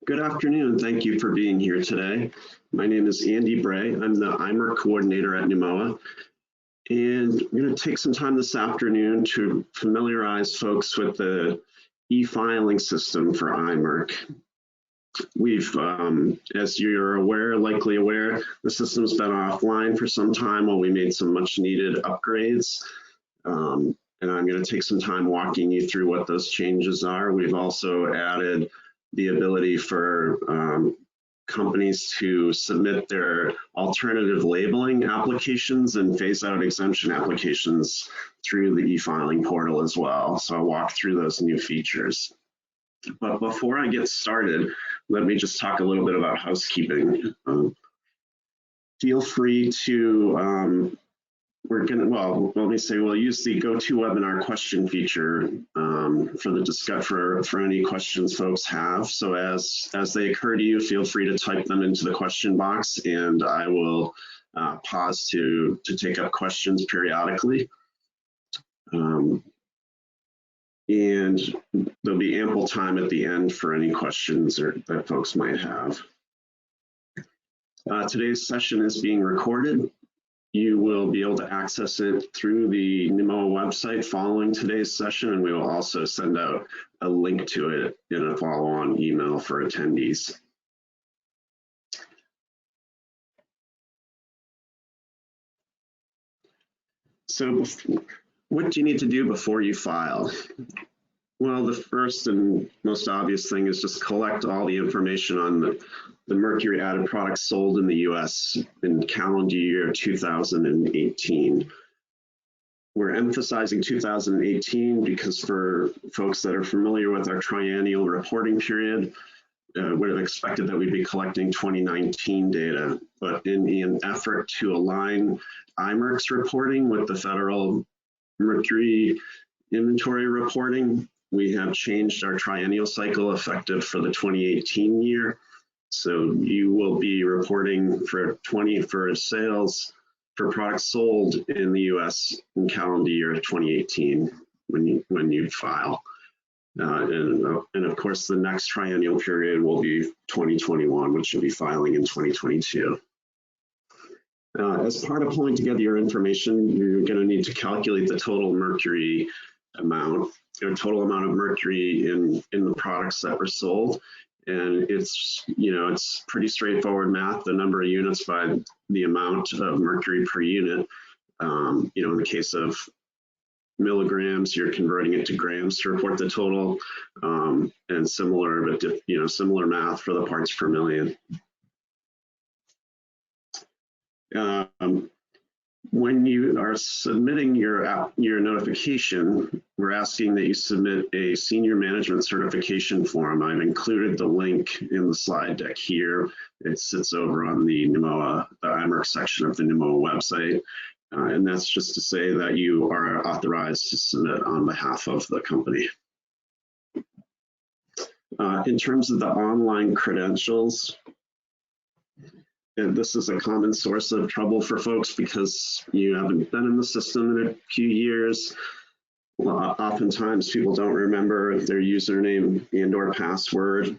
Good afternoon, and thank you for being here today. My name is Andy Bray. I'm the IMERC coordinator at NUMOA, and I'm going to take some time this afternoon to familiarize folks with the e-filing system for IMERC. We've, as you're likely aware, the system's been offline for some time while we made some much needed upgrades. And I'm going to take some time walking you through what those changes are. We've also added the ability for companies to submit their alternative labeling applications and phase out exemption applications through the e-filing portal as well. So I'll walk through those new features. But before I get started, let me just talk a little bit about housekeeping. Feel free to, we'll use the GoToWebinar question feature for any questions folks have. So as they occur to you, feel free to type them into the question box, and I will pause to take up questions periodically. And there'll be ample time at the end for any questions that folks might have. Today's session is being recorded. You will be able to access it through the NUMOA website following today's session, and we will also send out a link to it in a follow-on email for attendees. So what do you need to do before you file? Well, the first and most obvious thing is just collect all the information on the mercury added products sold in the US in calendar year 2018. We're emphasizing 2018 because for folks that are familiar with our triennial reporting period, would have expected that we'd be collecting 2019 data. But in an effort to align IMERC's reporting with the federal mercury inventory reporting, we have changed our triennial cycle effective for the 2018 year. So you will be reporting for sales for products sold in the US in calendar year 2018 when you file. And of course, the next triennial period will be 2021, which you'll be filing in 2022. As part of pulling together your information, you're going to need to calculate the total mercury amount, or total amount of mercury in the products that were sold. And it's pretty straightforward math, the number of units by the amount of mercury per unit. In the case of milligrams, you're converting it to grams to report the total, and similar math for the parts per million. When you are submitting your notification, we're asking that you submit a senior management certification form. I've included the link in the slide deck here. It sits over on the NUMOA, the IMERC section of the NUMOA website. And that's just to say that you are authorized to submit on behalf of the company. In terms of the online credentials, and this is a common source of trouble for folks because you haven't been in the system in a few years. Oftentimes people don't remember their username and/or password.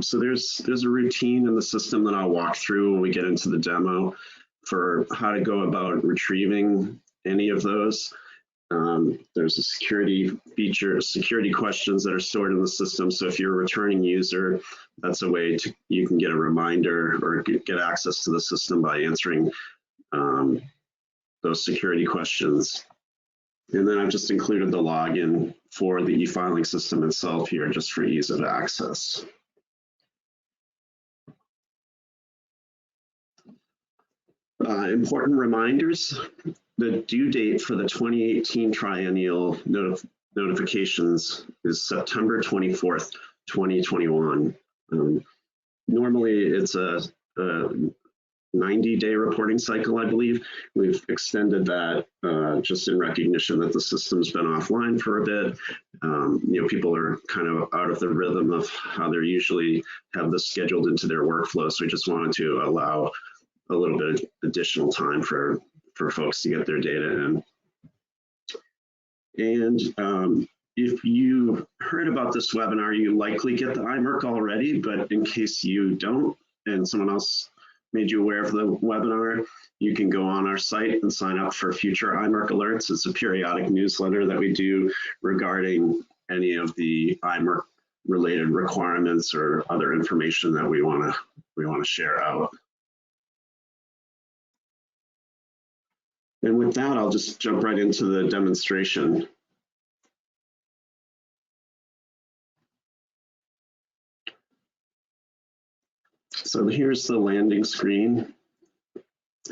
So there's a routine in the system that I'll walk through when we get into the demo for how to go about retrieving any of those. There's a security questions that are stored in the system. So if you're a returning user, that's a way you can get a reminder or get access to the system by answering those security questions. And then I've just included the login for the e-filing system itself here just for ease of access. Important reminders. The due date for the 2018 triennial notifications is September 24th, 2021. Normally it's a 90-day reporting cycle, I believe. We've extended that just in recognition that the system's been offline for a bit. People are kind of out of the rhythm of how they usually have this scheduled into their workflow. So we just wanted to allow a little bit of additional time for folks to get their data in. And if you heard about throughout this webinar, you likely get the IMERC already, but in case you don't and someone else made you aware of the webinar, you can go on our site and sign up for future IMERC alerts. It's a periodic newsletter that we do regarding any of the IMERC related requirements or other information that we want to share out. And with that, I'll just jump right into the demonstration. So here's the landing screen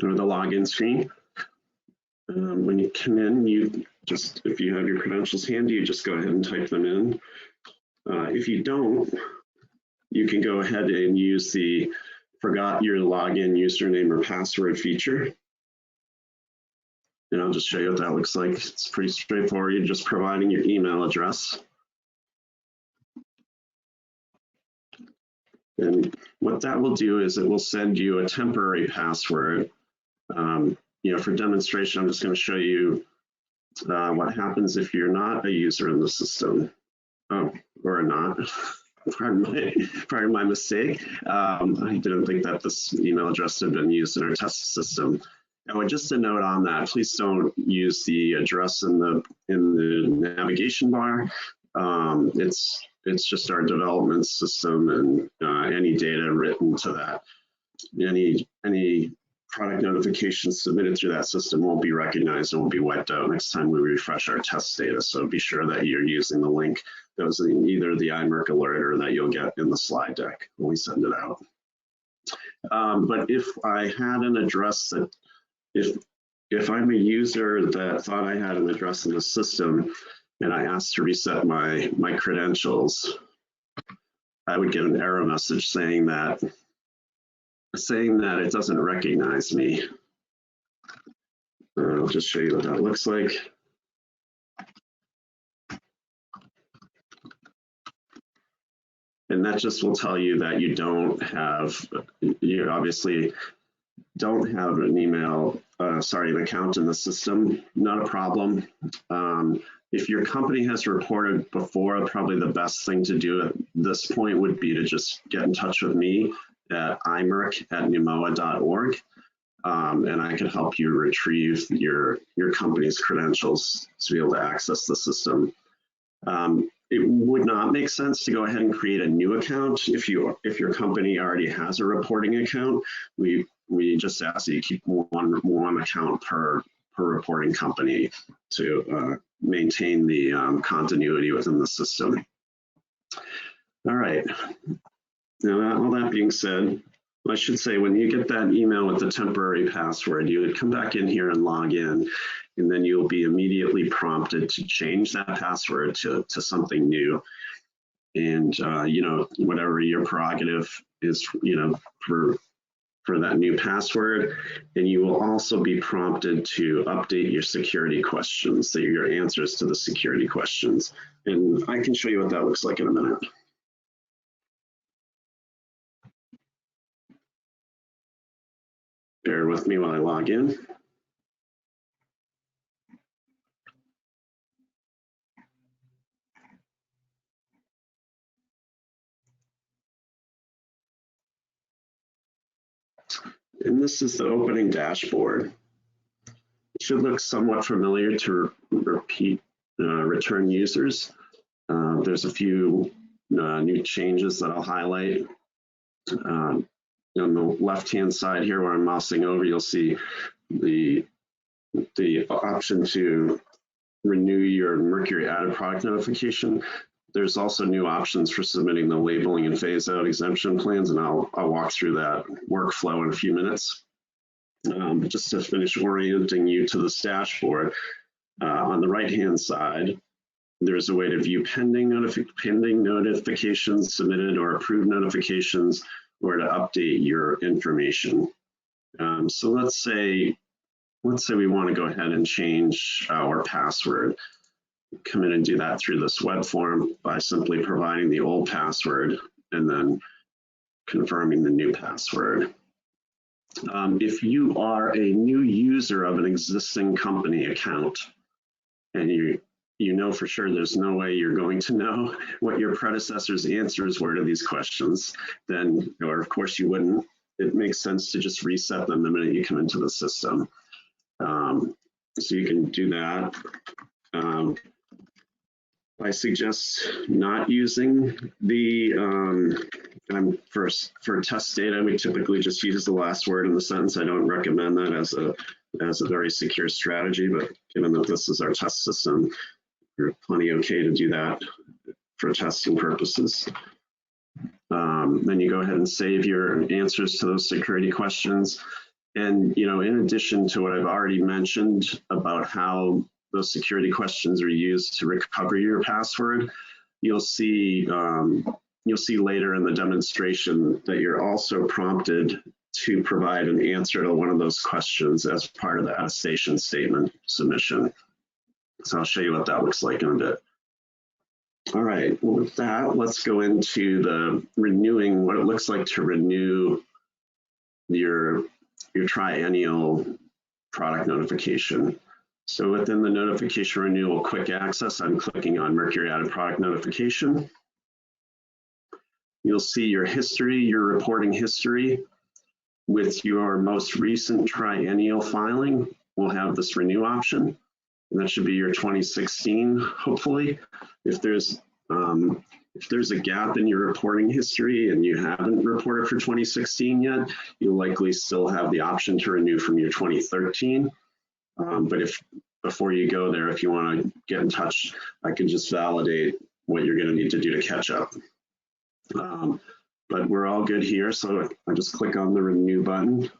or the login screen. When you come in, you just, if you have your credentials handy, you just go ahead and type them in. If you don't, you can go ahead and use the forgot your login username or password feature. And I'll just show you what that looks like. It's pretty straightforward. You're just providing your email address. And what that will do is it will send you a temporary password. For demonstration, I'm just going to show you what happens if you're not a user in the system. Or not. Pardon my mistake. I didn't think that this email address had been used in our test system. And just a note on that, please don't use the address in the navigation bar. It's just our development system, and any data written to that, any product notifications submitted through that system won't be recognized and will be wiped out next time we refresh our test data. So be sure that you're using the link that was in either the IMERC alert or that you'll get in the slide deck when we send it out. But if I had an address that, if I'm a user that thought I had an address in the system and I asked to reset my credentials, I would get an error message saying that it doesn't recognize me. I'll just show you what that looks like. And that just will tell you that you obviously don't have an email, an account in the system. Not a problem. If your company has reported before, probably the best thing to do at this point would be to just get in touch with me at imerc@nemoa.org, and I can help you retrieve your company's credentials to be able to access the system. It would not make sense to go ahead and create a new account if your company already has a reporting account. We just ask that you keep one account per reporting company to maintain the continuity within the system. All right. Now, all that being said, I should say when you get that email with the temporary password, you would come back in here and log in, and then you'll be immediately prompted to change that password to something new. And, whatever your prerogative is, for that new password. And you will also be prompted to update your security questions, so your answers to the security questions. And I can show you what that looks like in a minute. Bear with me while I log in. And this is the opening dashboard. It should look somewhat familiar to return users. There's a few new changes that I'll highlight. On the left-hand side here where I'm mousing over, you'll see the option to renew your Mercury added product notification. There's also new options for submitting the labeling and phase-out exemption plans, and I'll walk through that workflow in a few minutes. But just to finish orienting you to this dashboard, on the right-hand side, there's a way to view pending notifications, submitted or approved notifications, or to update your information. So let's say we want to go ahead and change our password. Come in and do that through this web form by simply providing the old password and then confirming the new password. If you are a new user of an existing company account and you know for sure there's no way you're going to know what your predecessor's answers were to these questions, then, or of course you wouldn't, it makes sense to just reset them the minute you come into the system. So you can do that. I suggest not using the, for test data, we typically just use the last word in the sentence. I don't recommend that as a very secure strategy, but given that this is our test system, you're plenty okay to do that for testing purposes. Then you go ahead and save your answers to those security questions. And, you know, in addition to what I've already mentioned about how those security questions are used to recover your password, you'll see later in the demonstration that you're also prompted to provide an answer to one of those questions as part of the attestation statement submission. So I'll show you what that looks like in a bit. All right, well, with that, let's go into the renewing, what it looks like to renew your triennial product notification. So within the notification renewal quick access, I'm clicking on Mercury added product notification. You'll see your history, your reporting history. With your most recent triennial filing, we'll have this renew option. And that should be your 2016, hopefully. If there's a gap in your reporting history and you haven't reported for 2016 yet, you'll likely still have the option to renew from your 2013. But if before you go there, if you want to get in touch, I can just validate what you're going to need to do to catch up. But we're all good here, so I just click on the renew button.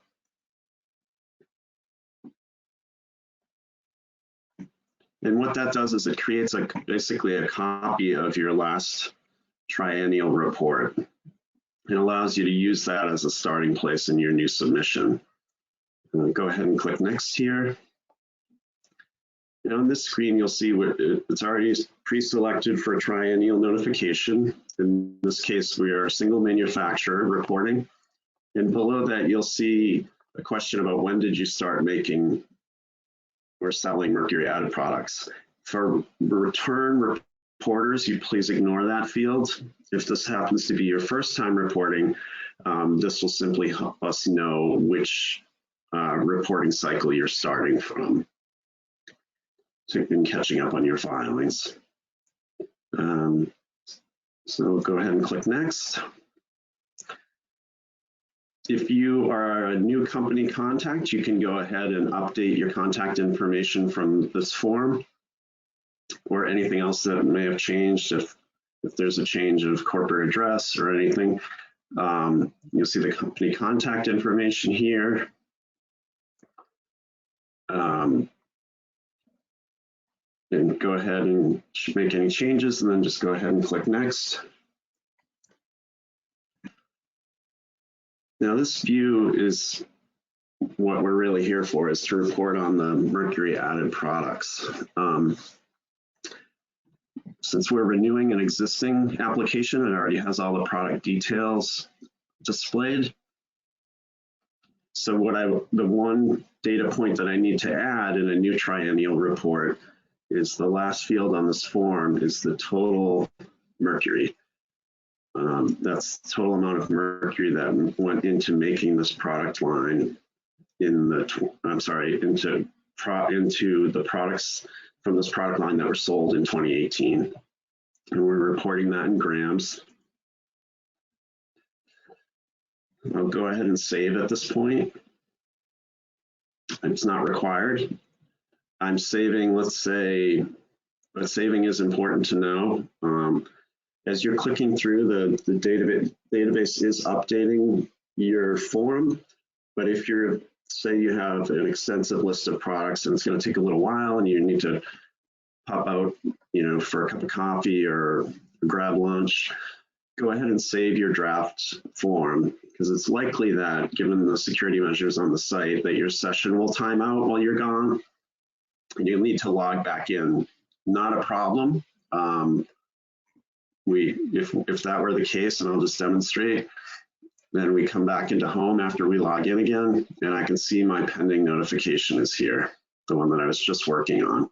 And what that does is it creates basically a copy of your last triennial report. It allows you to use that as a starting place in your new submission. Go ahead and click next here. And on this screen, you'll see it's already pre-selected for a triennial notification. In this case, we are a single manufacturer reporting. And below that, you'll see a question about when did you start making or selling Mercury added products. For return reporters, you please ignore that field. If this happens to be your first time reporting, this will simply help us know which reporting cycle you're starting from. So you've been catching up on your filings. So go ahead and click next. If you are a new company contact, you can go ahead and update your contact information from this form or anything else that may have changed. If there's a change of corporate address or anything, you'll see the company contact information here. And go ahead and make any changes and then just go ahead and click next. Now this view is what we're really here for, is to report on the Mercury added products. Since we're renewing an existing application, it already has all the product details displayed. So the one data point that I need to add in a new triennial report is the last field on this form is the total Mercury. That's the total amount of Mercury that went into making this product line into the products from this product line that were sold in 2018. And we're reporting that in grams. I'll go ahead and save at this point. It's not required. I'm saving, let's say, but saving is important to know. As you're clicking through, the database is updating your form, but if you're, say you have an extensive list of products and it's going to take a little while and you need to pop out, for a cup of coffee or grab lunch, go ahead and save your draft form, because it's likely that, given the security measures on the site, that your session will time out while you're gone and you'll need to log back in. Not a problem. If that were the case, and I'll just demonstrate, then we come back into home after we log in again, and I can see my pending notification is here, the one that I was just working on.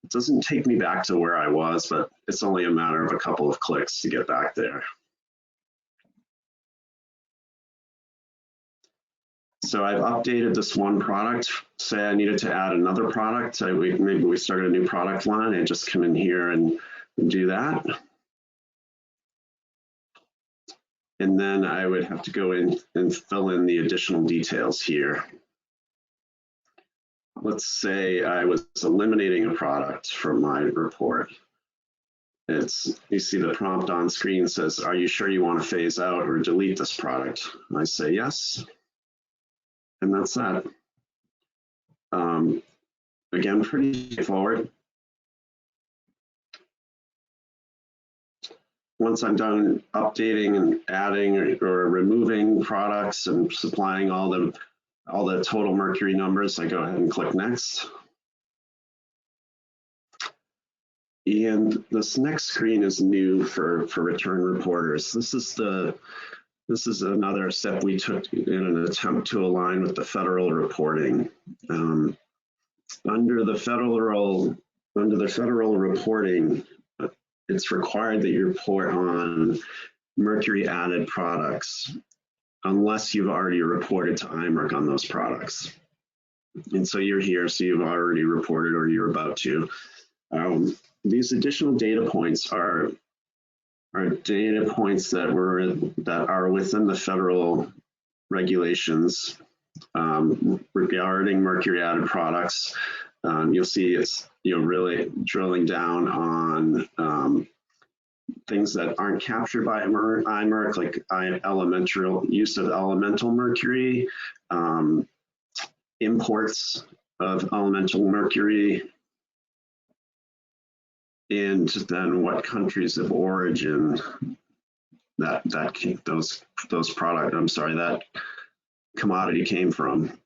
It doesn't take me back to where I was, but it's only a matter of a couple of clicks to get back there. So I've updated this one product. Say I needed to add another product. Maybe we started a new product line. I just come in here and do that. And then I would have to go in and fill in the additional details here. Let's say I was eliminating a product from my report. You see the prompt on screen says, are you sure you want to phase out or delete this product? And I say yes. And that's that. Again, pretty straightforward. Once I'm done updating and adding or removing products and supplying all the total mercury numbers, I go ahead and click next. And this next screen is new for return reporters. This is another step we took in an attempt to align with the federal reporting. Under the federal reporting, it's required that you report on mercury added products unless you've already reported to IMERC on those products. And so you're here, so you've already reported or you're about to. These additional data points are data points that are within the federal regulations regarding mercury added products. You'll see it's really drilling down on things that aren't captured by IMERC, like use of elemental mercury, imports of elemental mercury, and then what countries of origin that commodity came from.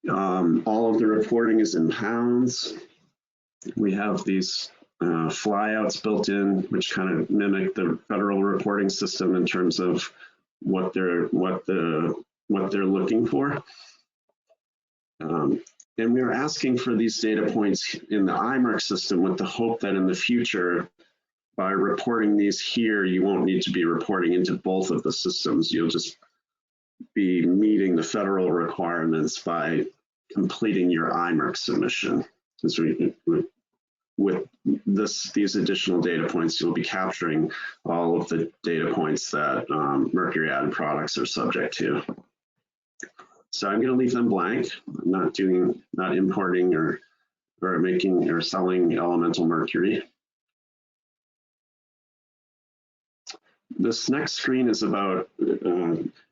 All of the reporting is in pounds. We have these flyouts built in, which kind of mimic the federal reporting system in terms of what they're looking for. And we're asking for these data points in the IMERC system with the hope that in the future, by reporting these here, you won't need to be reporting into both of the systems. You'll just be meeting the federal requirements by completing your IMERC submission. Since with these additional data points, you'll be capturing all of the data points that mercury added products are subject to. So I'm going to leave them blank. I'm not importing or making or selling elemental mercury. This next screen is about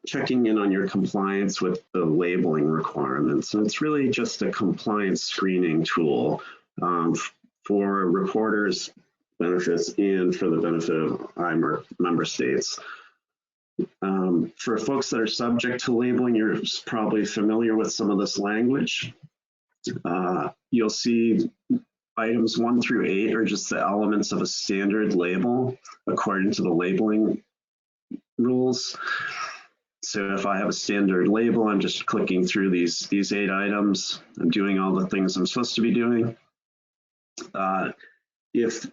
checking in on your compliance with the labeling requirements. So it's really just a compliance screening tool for reporters' benefits and for the benefit of IMERC member states. For folks that are subject to labeling, you're probably familiar with some of this language. You'll see items 1 through 8 are just the elements of a standard label according to the labeling rules. So if I have a standard label, I'm just clicking through these 8 items. I'm doing all the things I'm supposed to be doing. If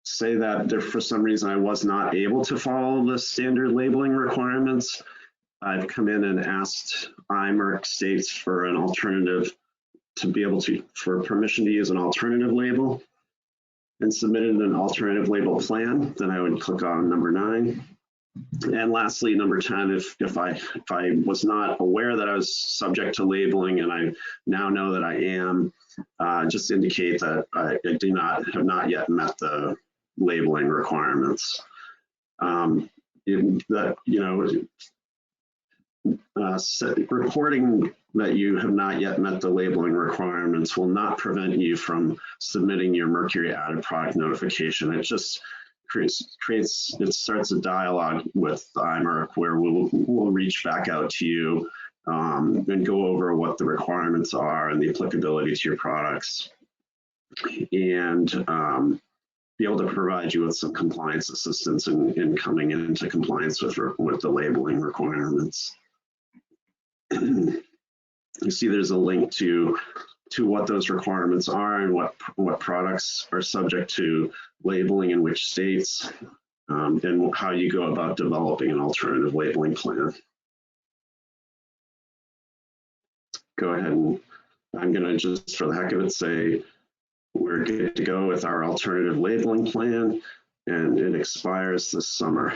say that there, for some reason I was not able to follow the standard labeling requirements, I've come in and asked IMERC states for an alternative for permission to use an alternative label and submitted an alternative label plan. Then I would click on number 9. And lastly, number 10, if I was not aware that I was subject to labeling and I now know that I am, just indicate that I have not yet met the labeling requirements. Reporting that you have not yet met the labeling requirements will not prevent you from submitting your mercury added product notification. It just starts a dialogue with IMERC where we'll reach back out to you and go over what the requirements are and the applicability to your products, and be able to provide you with some compliance assistance in coming into compliance with the labeling requirements. You see there's a link to to what those requirements are and what products are subject to labeling in which states, and how you go about developing an alternative labeling plan. Go ahead and I'm going to just, for the heck of it, say we're good to go with our alternative labeling plan, and it expires this summer.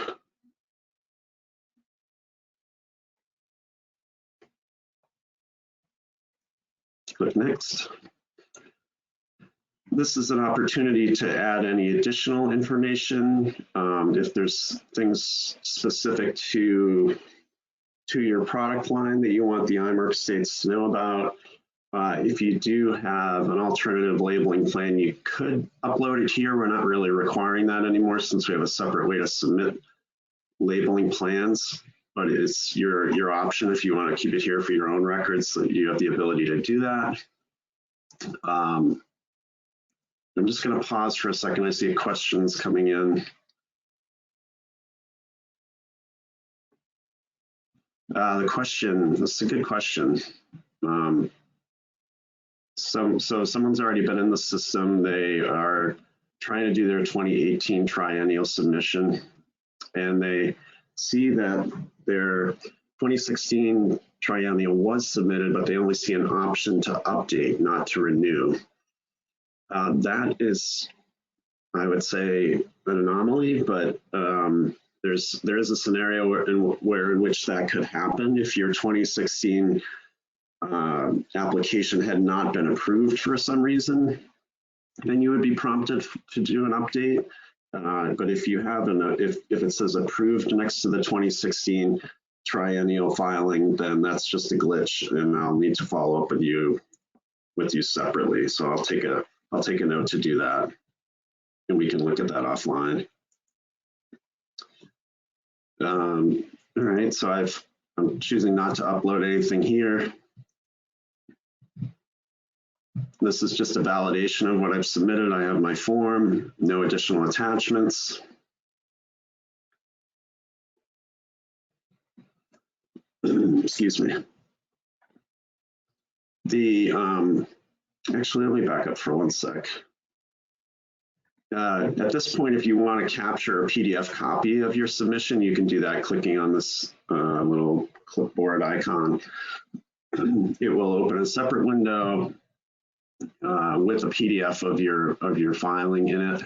Click next. This is an opportunity to add any additional information. If there's things specific to your product line that you want the IMERC states to know about. If you do have an alternative labeling plan, you could upload it here. We're not really requiring that anymore since we have a separate way to submit labeling plans, but it's your option if you want to keep it here for your own records, so you have the ability to do that. I'm just going to pause for a second. I see questions coming in. The question, that's a good question. So someone's already been in the system. They are trying to do their 2018 triennial submission, and they see that their 2016 triennial was submitted, but they only see an option to update, not to renew. That is, I would say, an anomaly, but there is a scenario in which that could happen if your 2016 application had not been approved for some reason. Then you would be prompted to do an update. But if you have if it says approved next to the 2016 triennial filing, then that's just a glitch, and I'll need to follow up with you separately. So I'll take a note to do that, and we can look at that offline. All right, so I'm choosing not to upload anything here. This is just a validation of what I've submitted. I have my form, no additional attachments. Excuse me. Actually, let me back up for one sec. At this point, if you want to capture a PDF copy of your submission, you can do that clicking on this little clipboard icon. It will open a separate window with a PDF of your filing in it.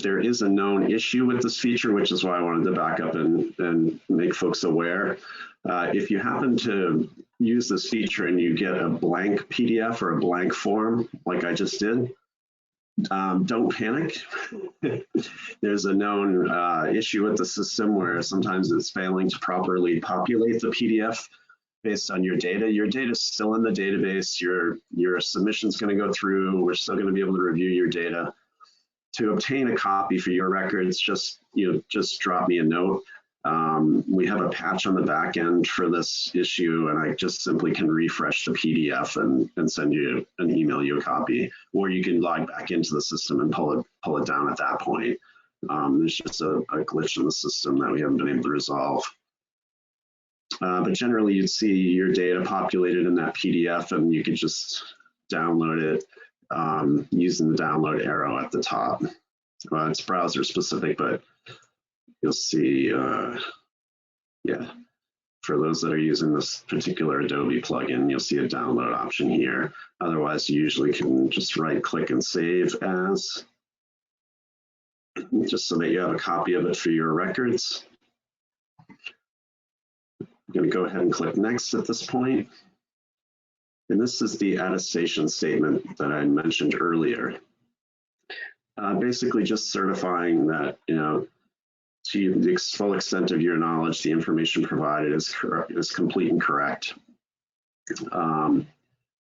There is a known issue with this feature, which is why I wanted to back up and make folks aware. If you happen to use this feature and you get a blank PDF or a blank form, like I just did, don't panic. There's a known issue with the system where sometimes it's failing to properly populate the PDF based on your data. Your data is still in the database. Your submission is going to go through. We're still going to be able to review your data. To obtain a copy for your records, just drop me a note. We have a patch on the back end for this issue, and I just simply can refresh the PDF and send you email you a copy, or you can log back into the system and pull it down at that point. There's just a glitch in the system that we haven't been able to resolve. But generally, you'd see your data populated in that PDF, and you could just download it using the download arrow at the top. It's browser specific, but you'll see, yeah, for those that are using this particular Adobe plugin, you'll see a download option here. Otherwise, you usually can just right click and save as, just so that you have a copy of it for your records. I'm going to go ahead and click next at this point. And this is the attestation statement that I mentioned earlier. Basically just certifying that, to the full extent of your knowledge, the information provided is complete and correct. You'll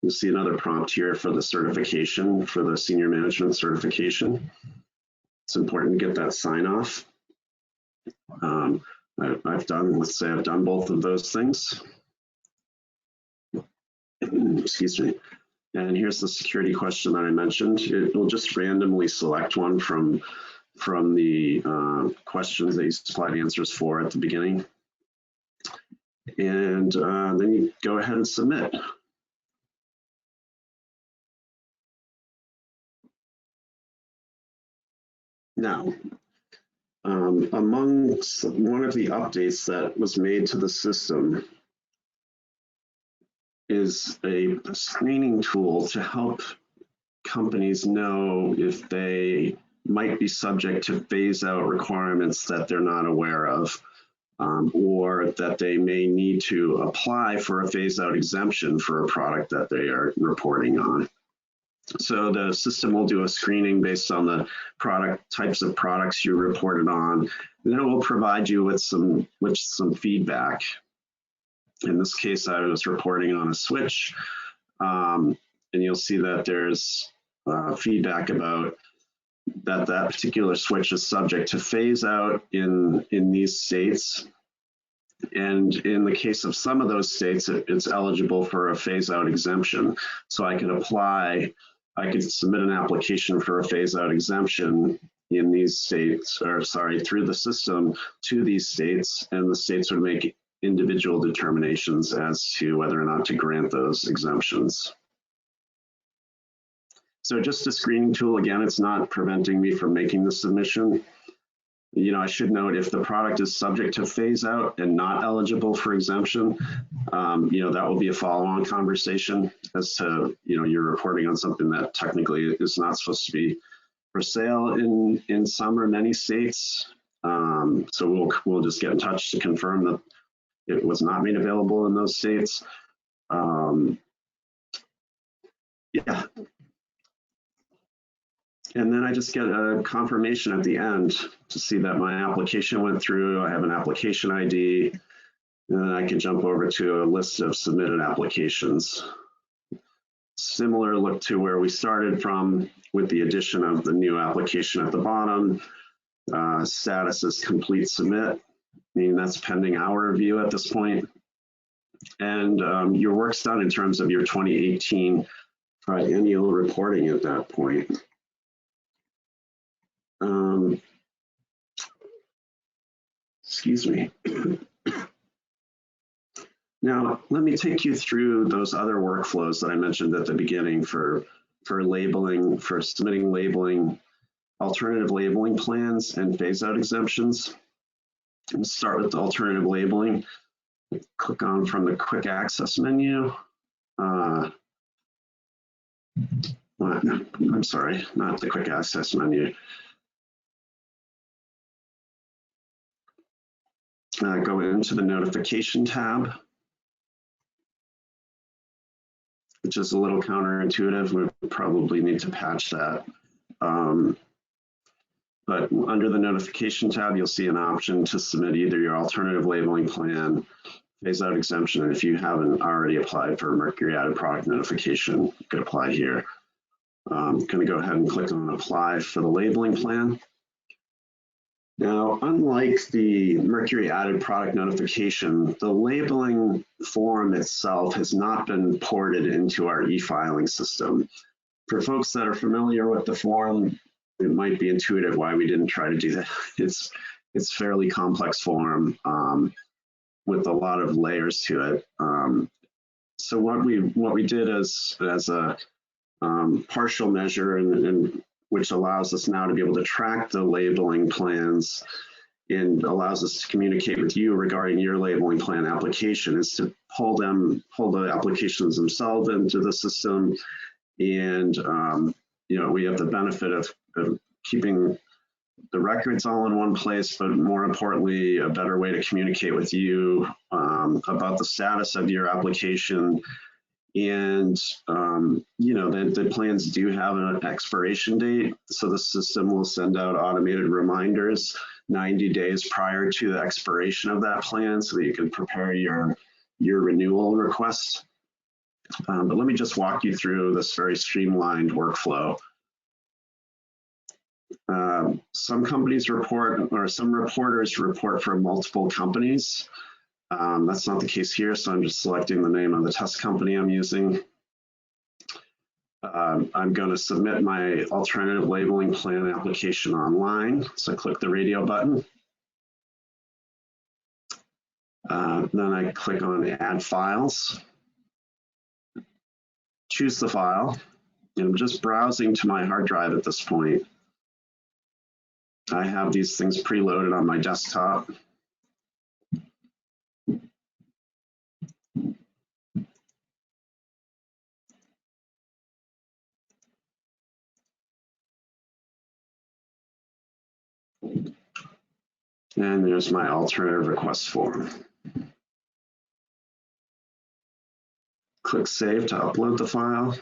see another prompt here for the certification, for the senior management certification. It's important to get that sign off. Let's say I've done both of those things. Excuse me. And here's the security question that I mentioned. It will just randomly select one from the questions that you supplied answers for at the beginning. And then you go ahead and submit. Now, among one of the updates that was made to the system is a screening tool to help companies know if they might be subject to phase out requirements that they're not aware of, or that they may need to apply for a phase out exemption for a product that they are reporting on. So the system will do a screening based on the types of products you reported on, and then it will provide you with some feedback. In this case, I was reporting on a switch, and you'll see that there's feedback about that particular switch is subject to phase out in these states. And in the case of some of those states, it's eligible for a phase out exemption. So I could submit an application for a phase out exemption in these states, or sorry, through the system to these states, and the states would make individual determinations as to whether or not to grant those exemptions. So just a screening tool, again, it's not preventing me from making the submission. You know, I should note if the product is subject to phase out and not eligible for exemption, you know, that will be a follow-on conversation as to, you know, you're reporting on something that technically is not supposed to be for sale in some or many states. So we'll just get in touch to confirm that it was not made available in those states. Yeah. And then I just get a confirmation at the end to see that my application went through. I have an application ID, and then I can jump over to a list of submitted applications. Similar look to where we started from, with the addition of the new application at the bottom. Status is complete submit, meaning that's pending our review at this point. And your work's done in terms of your 2018 triennial reporting at that point. Excuse me. Now, let me take you through those other workflows that I mentioned at the beginning for labeling, for submitting labeling, alternative labeling plans, and phase-out exemptions. Let's start with the alternative labeling. Click on from the quick access menu. I'm sorry, not the quick access menu. Go into the notification tab, which is a little counterintuitive. We probably need to patch that. But under the notification tab, you'll see an option to submit either your alternative labeling plan, phase out exemption, and if you haven't already applied for mercury added product notification, you could apply here. I'm going to go ahead and click on apply for the labeling plan. Now, unlike the mercury added product notification, the labeling form itself has not been ported into our e-filing system. For folks that are familiar with the form, it might be intuitive why we didn't try to do that. It's fairly complex form with a lot of layers to it. So what we did as a partial measure, and which allows us now to be able to track the labeling plans and allows us to communicate with you regarding your labeling plan application, is to pull the applications themselves into the system. And you know, we have the benefit of keeping the records all in one place, but more importantly, a better way to communicate with you about the status of your application. And you know, the plans do have an expiration date, so the system will send out automated reminders 90 days prior to the expiration of that plan, so that you can prepare your renewal request. But let me just walk you through this very streamlined workflow. Some companies report, or some reporters report for multiple companies. That's not the case here, so I'm just selecting the name of the test company I'm using. I'm going to submit my alternative labeling plan application online, so click the radio button. Then I click on Add Files, choose the file, and I'm just browsing to my hard drive at this point. I have these things preloaded on my desktop. And there's my alternative request form. Click Save to upload the file.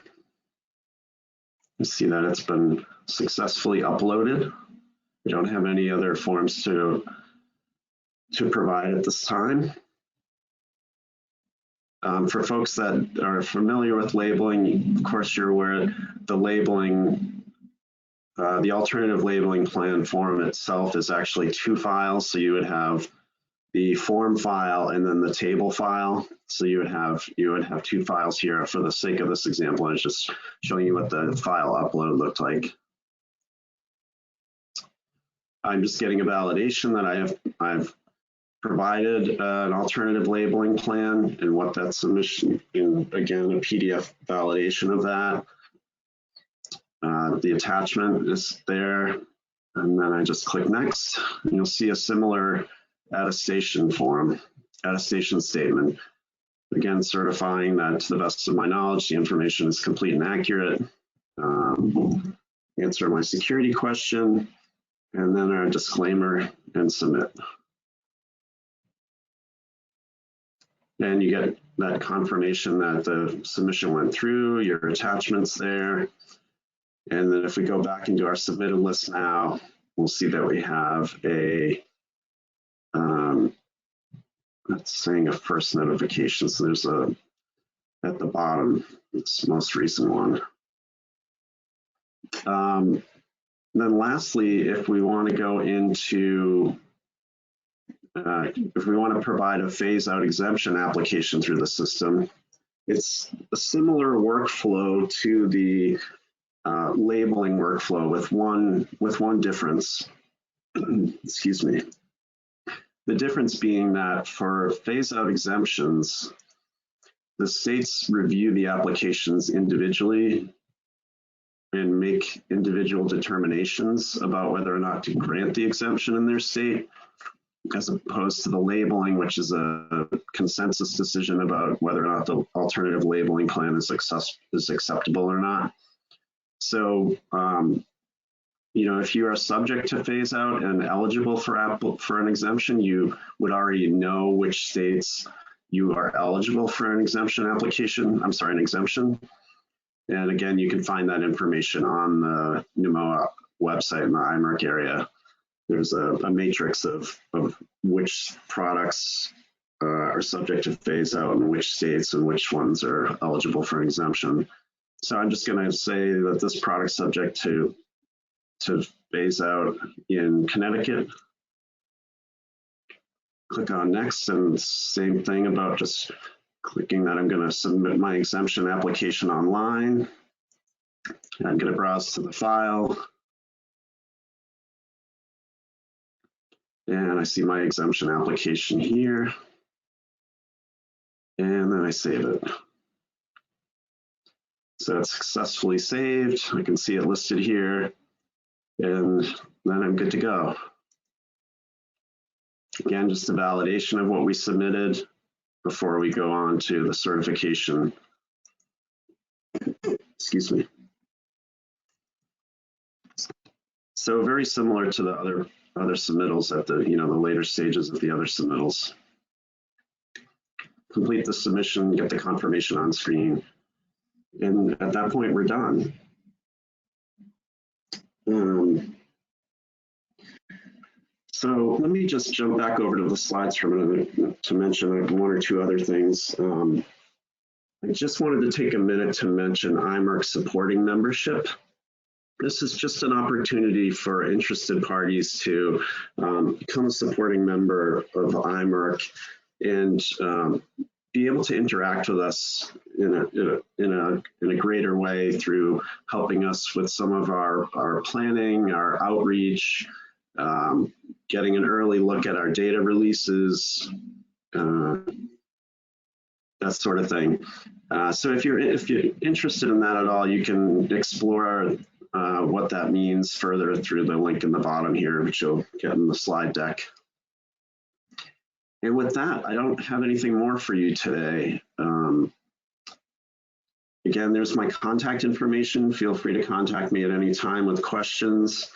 You see that it's been successfully uploaded. We don't have any other forms to provide at this time. For folks that are familiar with labeling, of course you're aware the labeling, the alternative labeling plan form itself is actually 2 files. So you would have the form file and then the table file. So you would have 2 files here. For the sake of this example, I was just showing you what the file upload looked like. I'm just getting a validation that I've provided an alternative labeling plan and what that submission, and again, a PDF validation of that. The attachment is there, and then I just click next, and you'll see a similar attestation form, attestation statement. Again, certifying that to the best of my knowledge, the information is complete and accurate. Answer my security question, and then our disclaimer and submit. And you get that confirmation that the submission went through, your attachments there. And then if we go back into our submitted list now, we'll see that we have a, that's saying a first notification. So there's a, at the bottom, it's the most recent one. Then lastly, if we want to go into, if we want to provide a phase-out exemption application through the system, it's a similar workflow to the labeling workflow with one difference. Excuse me. The difference being that for phase-out exemptions, the states review the applications individually and make individual determinations about whether or not to grant the exemption in their state, as opposed to the labeling, which is a consensus decision about whether or not the alternative labeling plan is acceptable or not. So, you know, if you are subject to phase out and eligible for an exemption, you would already know which states you are eligible for an exemption application. I'm sorry, an exemption. And again, you can find that information on the NUMOA website in the IMERC area. There's a matrix of which products are subject to phase out in which states and which ones are eligible for an exemption. So I'm just going to say that this product's subject to phase out in Connecticut. Click on next, and same thing about just clicking that I'm going to submit my exemption application online. I'm going to browse to the file. And I see my exemption application here. And then I save it. So it's successfully saved. I can see it listed here. And then I'm good to go. Again, just a validation of what we submitted before we go on to the certification. Excuse me. So very similar to the other submittals at the, the later stages of the other submittals. Complete the submission, get the confirmation on screen, and at that point we're done. So let me just jump back over to the slides for a minute to mention one or two other things. I just wanted to take a minute to mention IMERC supporting membership. This is just an opportunity for interested parties to become a supporting member of IMERC and be able to interact with us in a greater way through helping us with some of our planning, our outreach, getting an early look at our data releases, that sort of thing. So if you're interested in that at all, you can explore what that means further through the link in the bottom here, which you'll get in the slide deck. And with that, I don't have anything more for you today. Again, there's my contact information. Feel free to contact me at any time with questions.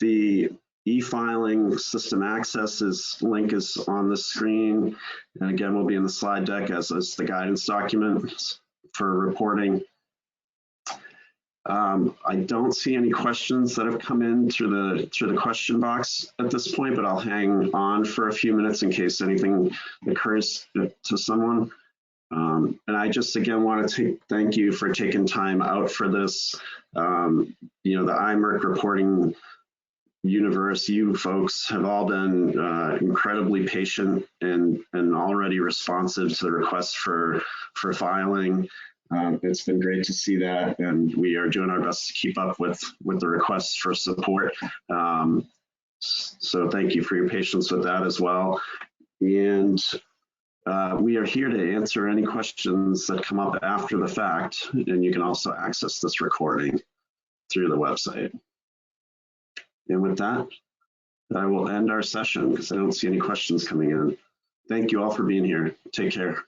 The e-filing system access link is on the screen. And again, will be in the slide deck as is the guidance documents for reporting. I don't see any questions that have come in through the question box at this point, but I'll hang on for a few minutes in case anything occurs to someone. And I just again want to thank you for taking time out for this. You know, the IMERC reporting universe, you folks have all been incredibly patient and already responsive to the request for filing. It's been great to see that, and we are doing our best to keep up with the requests for support. So thank you for your patience with that as well. And we are here to answer any questions that come up after the fact, and you can also access this recording through the website. And with that, I will end our session because I don't see any questions coming in. Thank you all for being here. Take care.